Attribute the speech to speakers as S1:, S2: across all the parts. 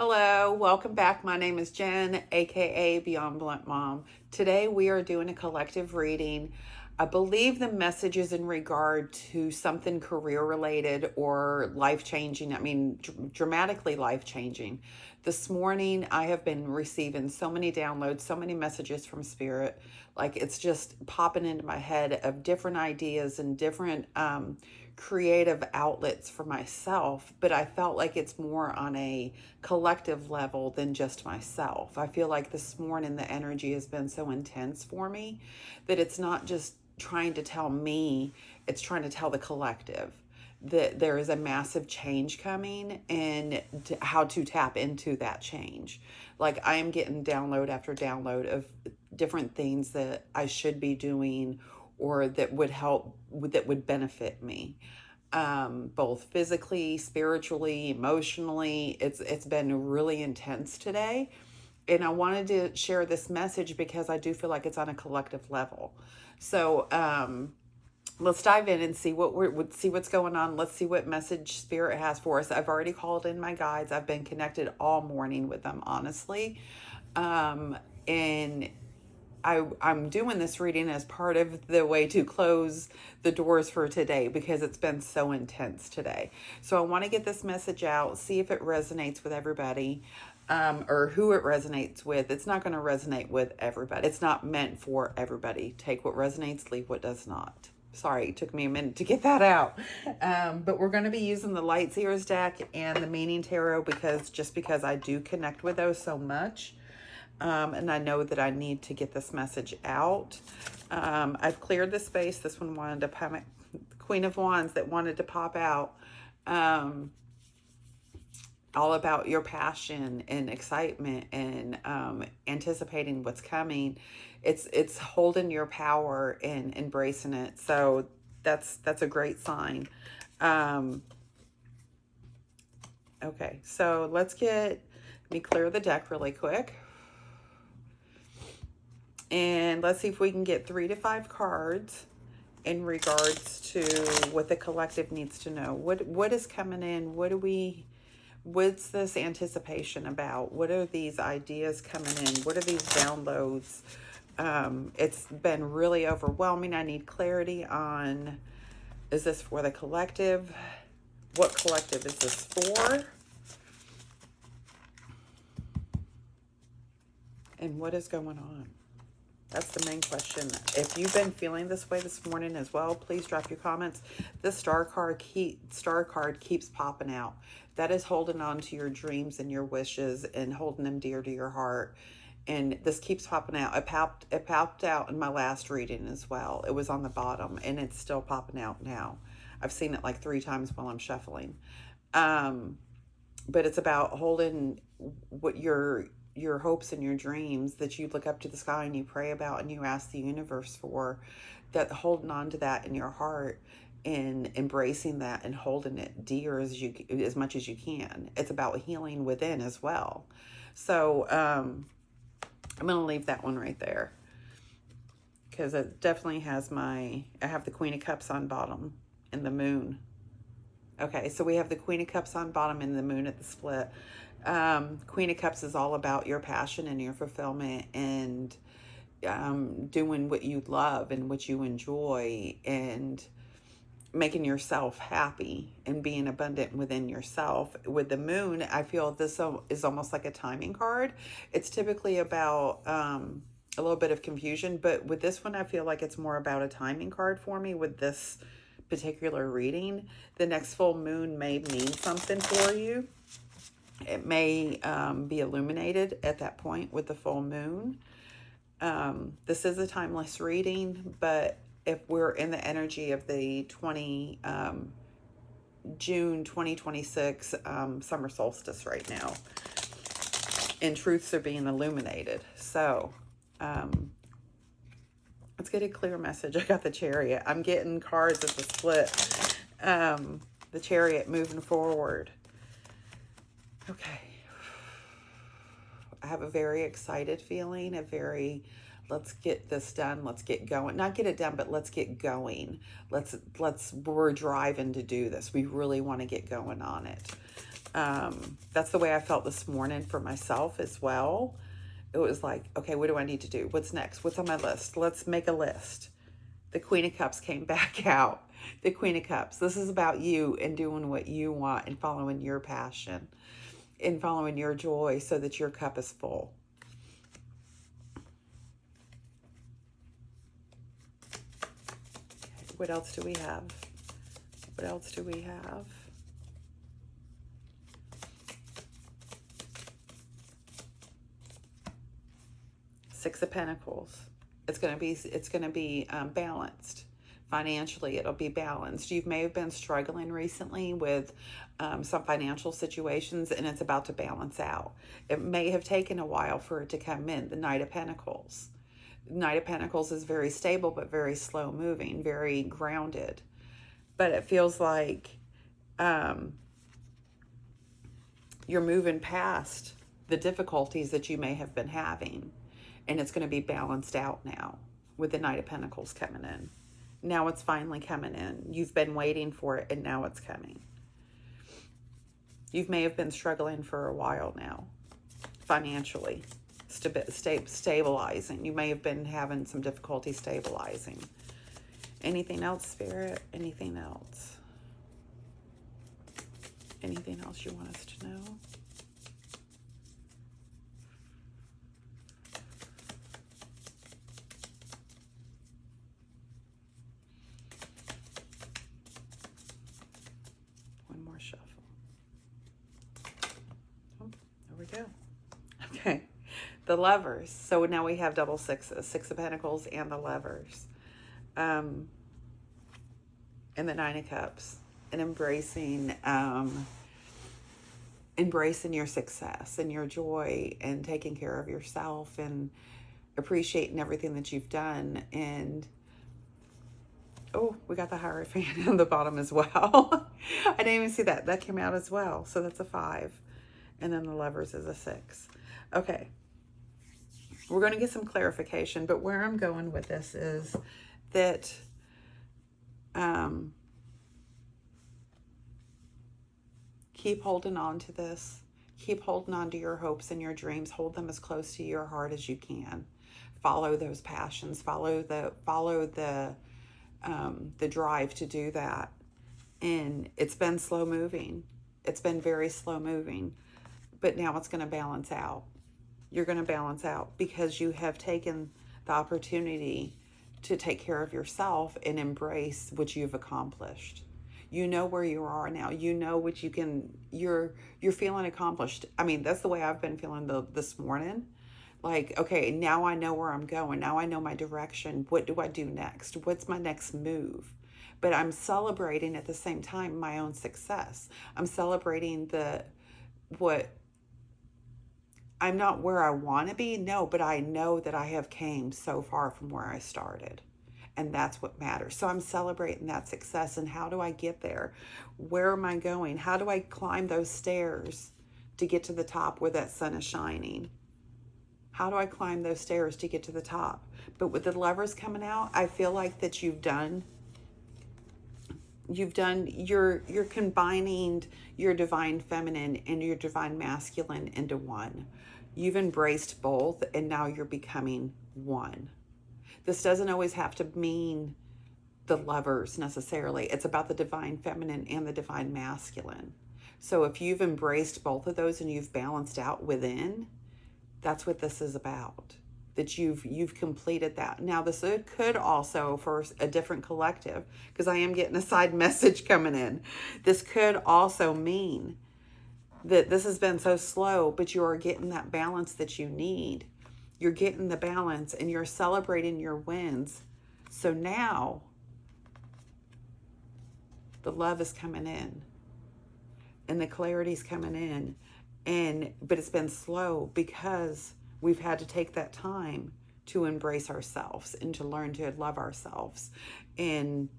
S1: Hello, welcome back. My name is Jen, aka Beyond Blunt Mom. Today we are doing a collective reading. I believe the message is in regard to something career related or life changing. Dramatically life changing. This morning I have been receiving so many downloads, so many messages from Spirit. Like it's just popping into my head of different ideas and different creative outlets for myself, but I felt like it's more on a collective level than just myself. I feel like this morning the energy has been so intense for me that it's not just trying to tell me, it's trying to tell the collective that there is a massive change coming and how to tap into that change. Like I am getting download after download of different things that I should be doing or that would help, that would benefit me, both physically, spiritually, emotionally. It's been really intense today, and I wanted to share this message because I do feel like it's on a collective level. So let's dive in and see see what's going on. Let's see what message Spirit has for us. I've already called in my guides. I've been connected all morning with them, honestly, and I'm doing this reading as part of the way to close the doors for today because it's been so intense today. So I want to get this message out, see if it resonates with everybody, or who it resonates with. It's not going to resonate with everybody. It's not meant for everybody. Take what resonates, leave what does not. Sorry, it took me a minute to get that out. But we're going to be using the Light Seers deck and the Meaning Tarot because I do connect with those so much. And I know that I need to get this message out. I've cleared the space. This one wanted to pop, Queen of Wands that wanted to pop out. All about your passion and excitement and anticipating what's coming. It's holding your power and embracing it. So that's a great sign. Okay, so let me clear the deck really quick. And let's see if we can get 3 to 5 cards in regards to what the collective needs to know. What is coming in? What's this anticipation about? What are these ideas coming in? What are these downloads? It's been really overwhelming. I need clarity on, is this for the collective? What collective is this for? And what is going on? That's the main question. If you've been feeling this way this morning as well, please drop your comments. This star card keeps popping out. That is holding on to your dreams and your wishes and holding them dear to your heart. And this keeps popping out. It popped out in my last reading as well. It was on the bottom and it's still popping out now. I've seen it like 3 times while I'm shuffling. But it's about holding what your hopes and your dreams that you look up to the sky and you pray about and you ask the universe for, that holding on to that in your heart and embracing that and holding it dear as much as you can. It's about healing within as well. So I'm going to leave that one right there because it definitely has I have the Queen of Cups on bottom and the Moon. Okay, so we have the Queen of Cups on bottom and the Moon at the split. Queen of Cups is all about your passion and your fulfillment and doing what you love and what you enjoy and making yourself happy and being abundant within yourself. With the Moon, I feel this is almost like a timing card. It's typically about a little bit of confusion, but with this one, I feel like it's more about a timing card for me with this particular reading. The next full moon may mean something for you. It may be illuminated at that point with the full moon. This is a timeless reading, but if we're in the energy of the June 2026 summer solstice right now, and truths are being illuminated. So let's get a clear message. I got the Chariot. I'm getting cards at the split. The Chariot moving forward. Okay. I have a very excited feeling, let's get this done, let's get going. Not get it done, but let's get going. We're driving to do this. We really want to get going on it. That's the way I felt this morning for myself as well. It was like, okay, what do I need to do? What's next? What's on my list? Let's make a list. The Queen of Cups came back out. The Queen of Cups. This is about you and doing what you want and following your passion and following your joy so that your cup is full. Okay, what else do we have? What else do we have? Six of Pentacles. It's going to be balanced financially. It'll be balanced. You may have been struggling recently with some financial situations, and it's about to balance out. It may have taken a while for it to come in. The Knight of Pentacles. Knight of Pentacles is very stable, but very slow moving, very grounded. But it feels like you're moving past the difficulties that you may have been having. And it's going to be balanced out now with the Knight of Pentacles coming in. Now it's finally coming in. You've been waiting for it, and now it's coming. You may have been struggling for a while now, financially, stabilizing. You may have been having some difficulty stabilizing. Anything else, Spirit? Anything else? Anything else you want us to know? Shuffle. Oh, there we go. Okay. The Lovers. So now we have double sixes, Six of Pentacles and the Lovers. And the Nine of Cups. And embracing your success and your joy and taking care of yourself and appreciating everything that you've done. And oh, we got the Hierophant on the bottom as well. I didn't even see that. That came out as well. So that's a 5. And then the Lovers is a 6. Okay. We're going to get some clarification, but where I'm going with this is that keep holding on to this. Keep holding on to your hopes and your dreams. Hold them as close to your heart as you can. Follow those passions. Follow the drive to do that. And it's been slow moving. It's been very slow moving, but now it's going to balance out. You're going to balance out because you have taken the opportunity to take care of yourself and embrace what you've accomplished. You know where you are now. You know what you can, you're feeling accomplished. I mean, that's the way I've been feeling this morning. Like, okay, now I know where I'm going. Now I know my direction. What do I do next? What's my next move? But I'm celebrating at the same time my own success. I'm celebrating I'm not where I want to be, no, but I know that I have came so far from where I started. And that's what matters. So I'm celebrating that success. And how do I get there? Where am I going? How do I climb those stairs to get to the top where that sun is shining? How do I climb those stairs to get to the top? But with the Lovers coming out, I feel like that you're combining your divine feminine and your divine masculine into one. You've embraced both, and now you're becoming one. This doesn't always have to mean the Lovers necessarily. It's about the divine feminine and the divine masculine. So if you've embraced both of those and you've balanced out within, that's what this is about. That you've completed that. Now this could also, for a different collective, because I am getting a side message coming in, this could also mean that this has been so slow, but you are getting that balance that you need. You're getting the balance and you're celebrating your wins. So now the love is coming in and the clarity's coming in. But it's been slow because we've had to take that time to embrace ourselves and to learn to love ourselves. And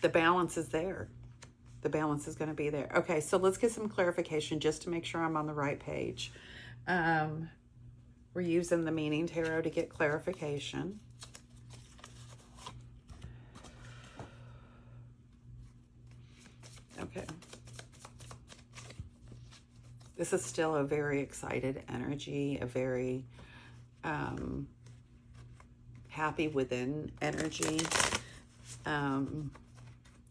S1: the balance is there. The balance is going to be there. Okay, so let's get some clarification just to make sure I'm on the right page. We're using the Meaning Tarot to get clarification. Okay. This is still a very excited energy, a very happy within energy.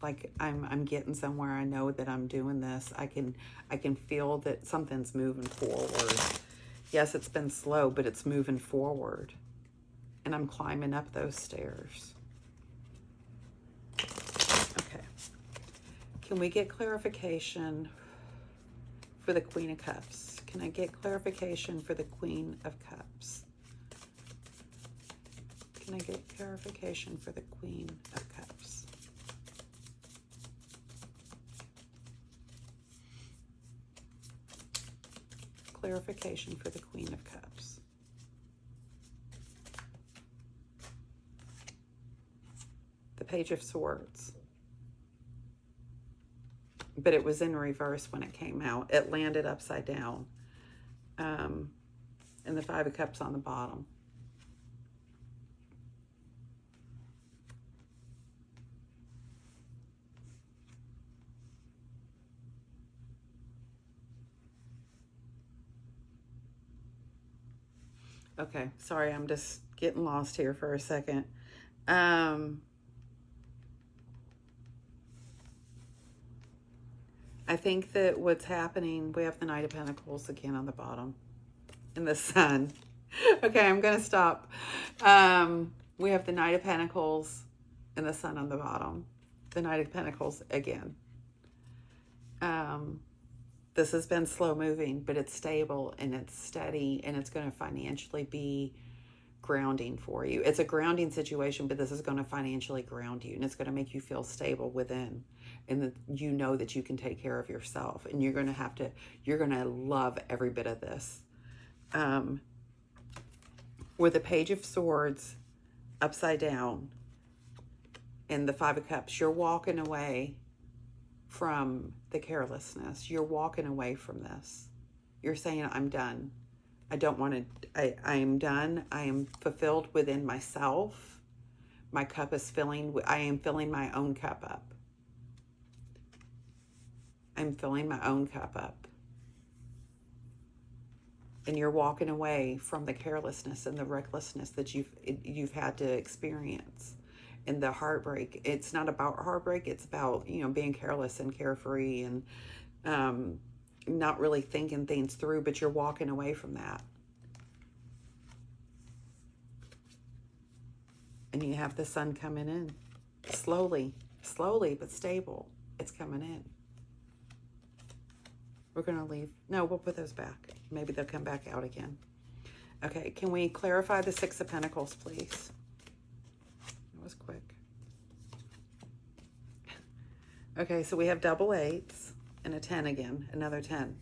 S1: Like I'm getting somewhere. I know that I'm doing this. I can feel that something's moving forward. Yes, it's been slow, but it's moving forward. And I'm climbing up those stairs. Okay. Can we get clarification for the Queen of Cups? Can I get clarification for the Queen of Cups? Can I get clarification for the Queen of Cups? Clarification for the Queen of Cups. The Page of Swords. But it was in reverse when it came out. It landed upside down. And the Five of Cups on the bottom. Okay, sorry, I'm just getting lost here for a second. I think that what's happening, we have the Knight of Pentacles again on the bottom, and the Sun. Okay, I'm going to stop. We have the Knight of Pentacles and the Sun on the bottom. The Knight of Pentacles again. This has been slow moving, but it's stable and it's steady, and it's going to financially be grounding for you. It's a grounding situation, but this is going to financially ground you, and it's going to make you feel stable within, and that you know that you can take care of yourself, and you're going to love every bit of this. With the Page of Swords upside down and the Five of Cups, you're walking away from the carelessness. You're walking away from this. You're saying, I'm done. I don't want to, I am done. I am fulfilled within myself. My cup is filling, I am filling my own cup up. I'm filling my own cup up. And you're walking away from the carelessness and the recklessness that you've had to experience. And the heartbreak, it's not about heartbreak, it's about, being careless and carefree and not really thinking things through, but you're walking away from that. And you have the Sun coming in. Slowly, but stable. It's coming in. We're going to leave. No, we'll put those back. Maybe they'll come back out again. Okay, can we clarify the Six of Pentacles, please? That was quick. Okay, so we have double eights and a 10 again, another 10.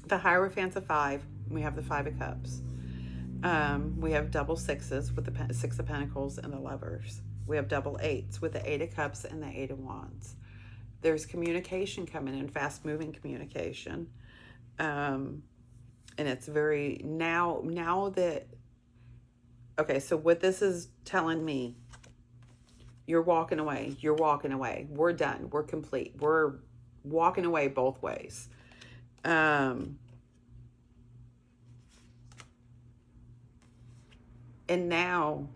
S1: The Hierophant's a 5. We have the Five of Cups. We have double sixes with the Six of Pentacles and the Lovers. We have double eights with the Eight of Cups and the Eight of Wands. There's communication coming in, fast-moving communication. And it's very, now that, okay, so what this is telling me, you're walking away. We're done. We're complete. We're walking away both ways. And now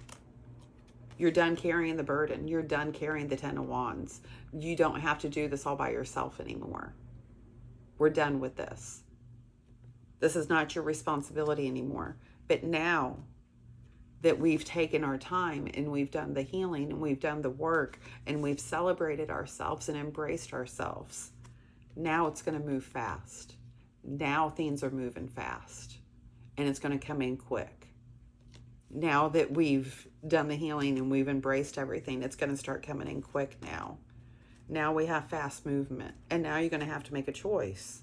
S1: you're done carrying the burden. You're done carrying the Ten of Wands. You don't have to do this all by yourself anymore. We're done with this. This is not your responsibility anymore. But now that we've taken our time and we've done the healing and we've done the work and we've celebrated ourselves and embraced ourselves, now it's going to move fast. Now things are moving fast, and it's going to come in quick. Now that we've done the healing and we've embraced everything, it's going to start coming in quick now. Now we have fast movement, and now you're going to have to make a choice.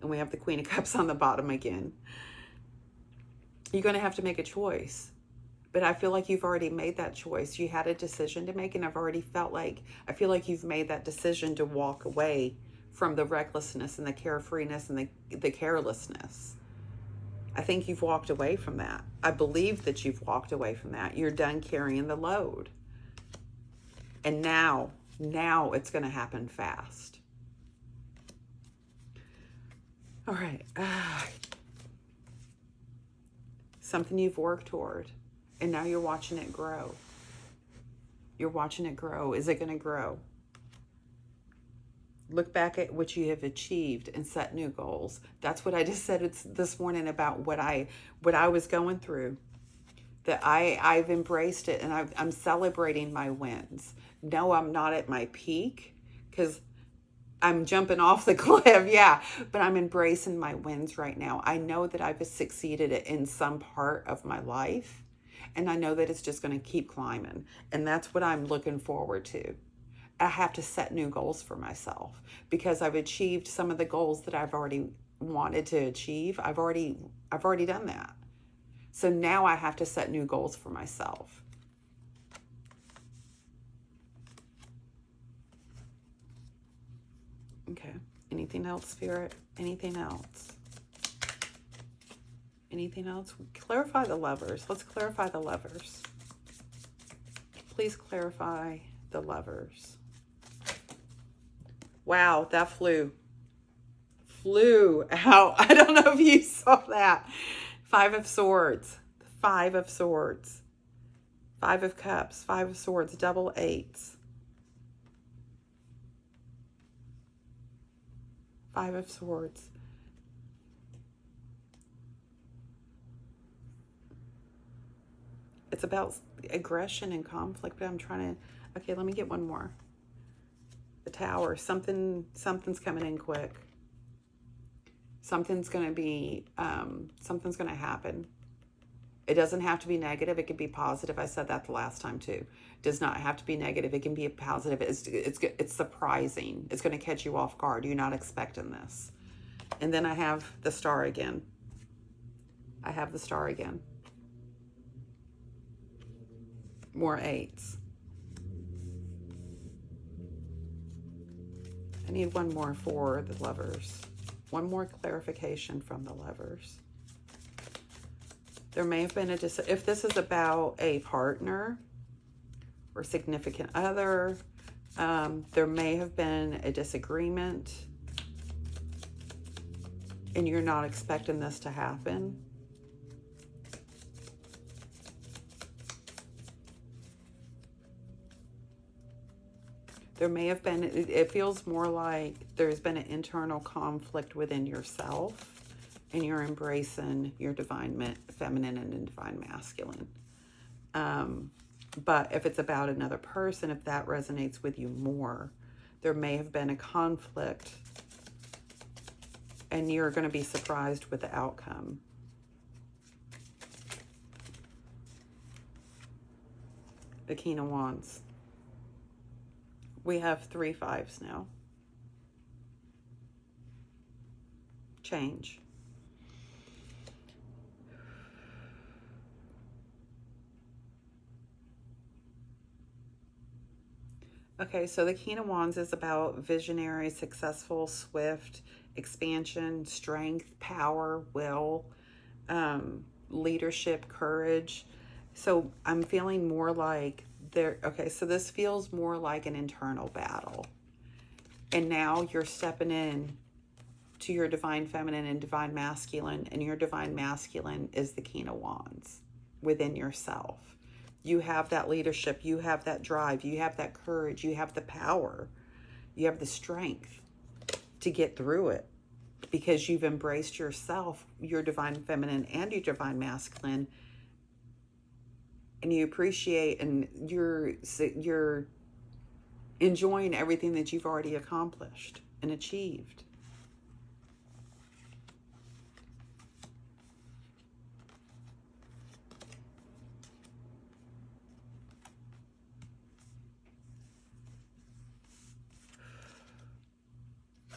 S1: And we have the Queen of Cups on the bottom again. You're going to have to make a choice. But I feel like you've already made that choice. You had a decision to make, and I feel like you've made that decision to walk away from the recklessness and the carefreeness and the carelessness. I think you've walked away from that. I believe that you've walked away from that. You're done carrying the load. And now it's going to happen fast. All right. Something you've worked toward, and now you're watching it grow. You're watching it grow. Is it going to grow? Look back at what you have achieved and set new goals. That's what I just said this morning about what I was going through. That I've embraced it, and I'm celebrating my wins. No, I'm not at my peak because I'm jumping off the cliff, yeah, but I'm embracing my wins right now. I know that I've succeeded in some part of my life, and I know that it's just going to keep climbing, and that's what I'm looking forward to. I have to set new goals for myself because I've achieved some of the goals that I've already wanted to achieve. I've already done that. So now I have to set new goals for myself. Okay. Anything else, Spirit? Anything else? Anything else? Clarify the Lovers. Let's clarify the Lovers. Please clarify the Lovers. Wow, that flew out. I don't know if you saw that. 5 of Swords. 5 of Swords. 5 of Cups. 5 of Swords. Double 8s. 5 of Swords. It's about aggression and conflict, but I'm trying to... Okay, let me get one more. The Tower. Something's coming in quick. Something's going to happen. It doesn't have to be negative. It can be positive. I said that the last time too. It does not have to be negative. It can be a positive. It's surprising. It's going to catch you off guard. You're not expecting this. And then I have the Star again. I have the Star again. More 8s. I need one more for the Lovers. One more clarification from the Lovers. There may have been if this is about a partner or significant other, there may have been a disagreement and you're not expecting this to happen. There may have been, it feels more like there's been an internal conflict within yourself and you're embracing your divine feminine and divine masculine. But if it's about another person, if that resonates with you more, there may have been a conflict and you're going to be surprised with the outcome. The King of Wands. We have 3 5s now. Change. Okay, so the King of Wands is about visionary, successful, swift, expansion, strength, power, will, leadership, courage. So I'm feeling more like okay, so this feels more like an internal battle. And now you're stepping in to your divine feminine and divine masculine, and your divine masculine is the King of Wands within yourself. You have that leadership, you have that drive, you have that courage, you have the power, you have the strength to get through it because you've embraced yourself, your divine feminine and your divine masculine, and you appreciate and you're enjoying everything that you've already accomplished and achieved.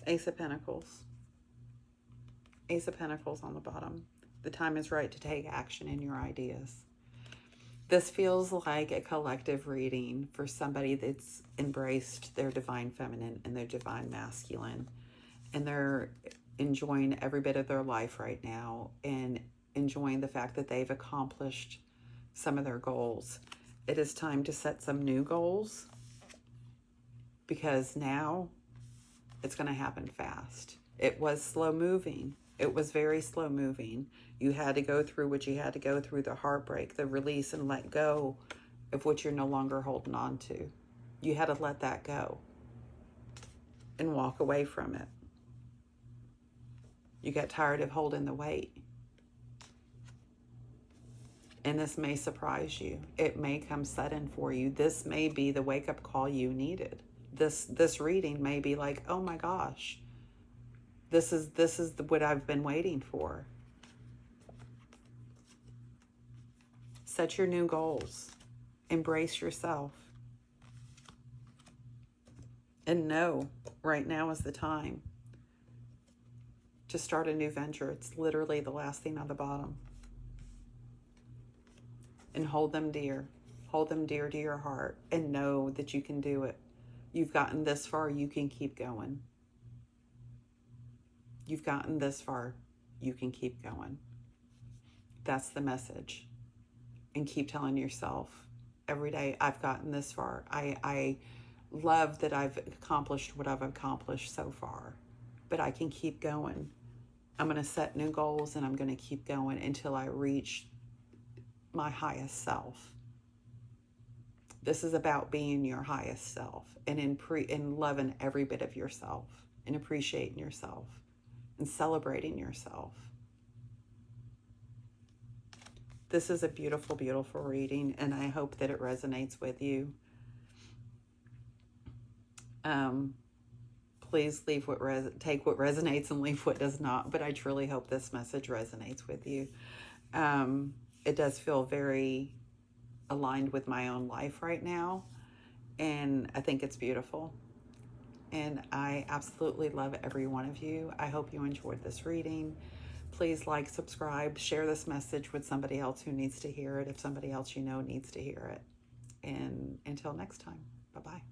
S1: Ace of Pentacles. Ace of Pentacles on the bottom. The time is right to take action in your ideas. This feels like a collective reading for somebody that's embraced their divine feminine and their divine masculine. And they're enjoying every bit of their life right now and enjoying the fact that they've accomplished some of their goals. It is time to set some new goals because now it's going to happen fast. It was slow moving. It was very slow moving. You had to go through what you had to go through, the heartbreak, the release, and let go of what you're no longer holding on to. You had to let that go and walk away from it. You got tired of holding the weight. And this may surprise you. It may come sudden for you. This may be the wake-up call you needed. This reading may be like, oh my gosh, this is what I've been waiting for. Set your new goals. Embrace yourself. And know right now is the time to start a new venture. It's literally the last thing on the bottom. And hold them dear. Hold them dear to your heart and know that you can do it. You've gotten this far, you can keep going. You've gotten this far, you can keep going. That's the message. And keep telling yourself every day, I've gotten this far. I love that I've accomplished what I've accomplished so far, but I can keep going. I'm going to set new goals and I'm going to keep going until I reach my highest self. This is about being your highest self and in loving every bit of yourself and appreciating yourself and celebrating yourself. This is a beautiful, beautiful reading, and I hope that it resonates with you. Please leave take what resonates and leave what does not, but I truly hope this message resonates with you. It does feel very aligned with my own life right now, and I think it's beautiful. And I absolutely love every one of you. I hope you enjoyed this reading. Please like, subscribe, share this message with somebody else who needs to hear it, if somebody else you know needs to hear it. And until next time, bye-bye.